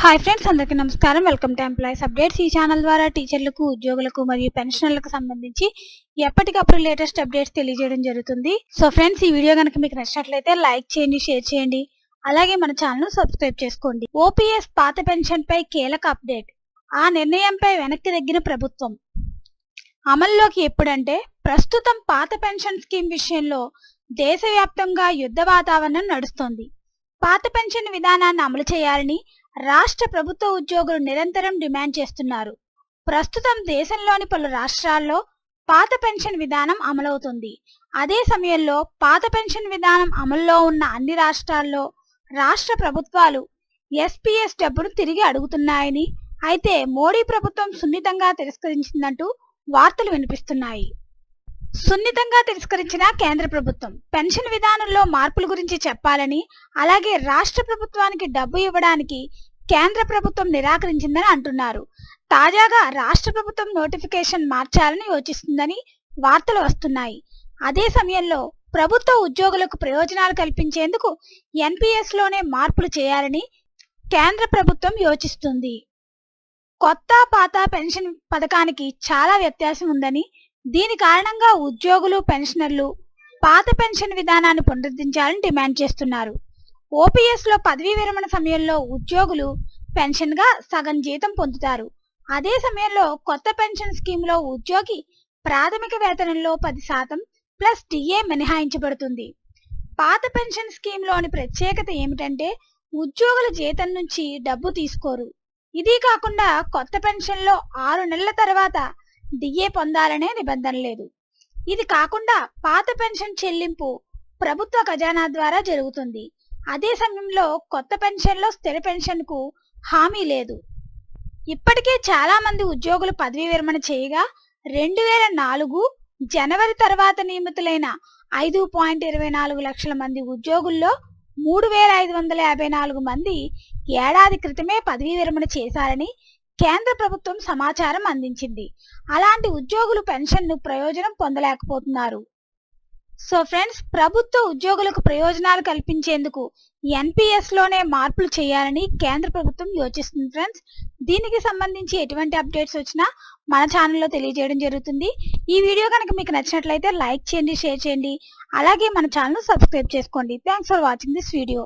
Hi friends, అందరికీ నమస్కారం. Welcome to employees updates. ఈ ఛానల్ ద్వారా టీచర్లకు, ఉద్యోగులకు మరియు పెన్షనర్లకు సంబంధించి ఎప్పటికప్పుడు లేటెస్ట్ అప్డేట్స్ తెలియజేయడం జరుగుతుంది. సో ఫ్రెండ్స్, ఈ వీడియో కనుక మీకు నచ్చినట్లయితే లైక్ చేయండి, షేర్ చేయండి, అలాగే మన ఛానల్ సబ్స్క్రైబ్ చేసుకోండి. ఓపీఎస్ పాత పెన్షన్ పై కీలక అప్డేట్. ఆ నిర్ణయంపై వెనక్కి తగ్గిన ప్రభుత్వం. అమల్లోకి ఎప్పుడంటే ప్రస్తుతం పాత పెన్షన్ స్కీమ్ విషయంలో దేశవ్యాప్తంగా యుద్ధ వాతావరణం నడుస్తోంది. పాత పెన్షన్ విధానాన్ని అమలు చేయాలని రాష్ట్ర ప్రభుత్వ ఉద్యోగులు నిరంతరం డిమాండ్ చేస్తున్నారు. ప్రస్తుతం దేశంలోని పలు రాష్ట్రాల్లో పాత పెన్షన్ విధానం అమలవుతుంది. అదే సమయంలో పాత పెన్షన్ విధానం అమల్లో ఉన్న అన్ని రాష్ట్రాల్లో రాష్ట్ర ప్రభుత్వాలు ఎస్పీఎస్ డబ్బును తిరిగి అడుగుతున్నాయని, అయితే మోడీ ప్రభుత్వం సున్నితంగా తిరస్కరించిందంటూ వార్తలు వినిపిస్తున్నాయి. సున్నితంగా తిరస్కరించిన కేంద్ర ప్రభుత్వం పెన్షన్ విధానంలో మార్పుల గురించి చెప్పాలని, అలాగే రాష్ట్ర ప్రభుత్వానికి డబ్బు ఇవ్వడానికి కేంద్ర ప్రభుత్వం నిరాకరించిందని అంటున్నారు. తాజాగా రాష్ట్ర ప్రభుత్వం నోటిఫికేషన్ మార్చాలని యోచిస్తుందని వార్తలు వస్తున్నాయి. అదే సమయంలో ప్రభుత్వ ఉద్యోగులకు ప్రయోజనాలు కల్పించేందుకు ఎన్పీఎస్ లోనే మార్పులు చేయాలని కేంద్ర ప్రభుత్వం యోచిస్తుంది. కొత్త పాత పెన్షన్ పథకానికి చాలా వ్యత్యాసం ఉందని, దీని కారణంగా ఉద్యోగులు, పెన్షనర్లు పాత పెన్షన్ విధానాన్ని పునరుద్ధరించాలని డిమాండ్ చేస్తున్నారు. ఓపీఎస్ లో పదవీ విరమణ సమయంలో ఉద్యోగులు పెన్షన్ గా సగం జీతం పొందుతారు. అదే సమయంలో కొత్త పెన్షన్ స్కీమ్ లో ఉద్యోగి ప్రాథమిక వేతనంలో 10% ప్లస్ డిఏ మినహాయించబడుతుంది. పాత పెన్షన్ స్కీమ్ లోని ప్రత్యేకత ఏమిటంటే ఉద్యోగుల జీతం నుంచి డబ్బు తీసుకోరు. ఇది కాకుండా కొత్త పెన్షన్ లో 6 నెలల తర్వాత డిఏ పొందాలనే నిబంధన లేదు. ఇది కాకుండా పాత పెన్షన్ చెల్లింపు ప్రభుత్వ ఖజానా ద్వారా జరుగుతుంది. అదే సమయంలో కొత్త పెన్షన్ లో స్థిర పెన్షన్ కు హామీ లేదు. ఇప్పటికే చాలా మంది ఉద్యోగులు పదవీ విరమణ చేయగా 2004 జనవరి తర్వాత నియమితులైన 5.24 లక్షల మంది ఉద్యోగుల్లో 3554 మంది ఏడాది క్రితమే పదవీ విరమణ చేశారని కేంద్ర ప్రభుత్వం సమాచారం అందించింది. అలాంటి ఉద్యోగులు పెన్షన్ను ప్రయోజనం పొందలేకపోతున్నారు. సో ఫ్రెండ్స్, ప్రభుత్వ ఉద్యోగులకు ప్రయోజనాలు కల్పించేందుకు ఎన్పీఎస్ లోనే మార్పులు చేయాలని కేంద్ర ప్రభుత్వం యోచిస్తుంది. ఫ్రెండ్స్, దీనికి సంబంధించి ఎటువంటి అప్డేట్స్ వచ్చినా మన ఛానల్లో తెలియజేయడం జరుగుతుంది. ఈ వీడియో కనుక మీకు నచ్చినట్లయితే లైక్ చేయండి, షేర్ చేయండి, అలాగే మన ఛానల్ సబ్స్క్రైబ్ చేసుకోండి. Thanks for watching this video.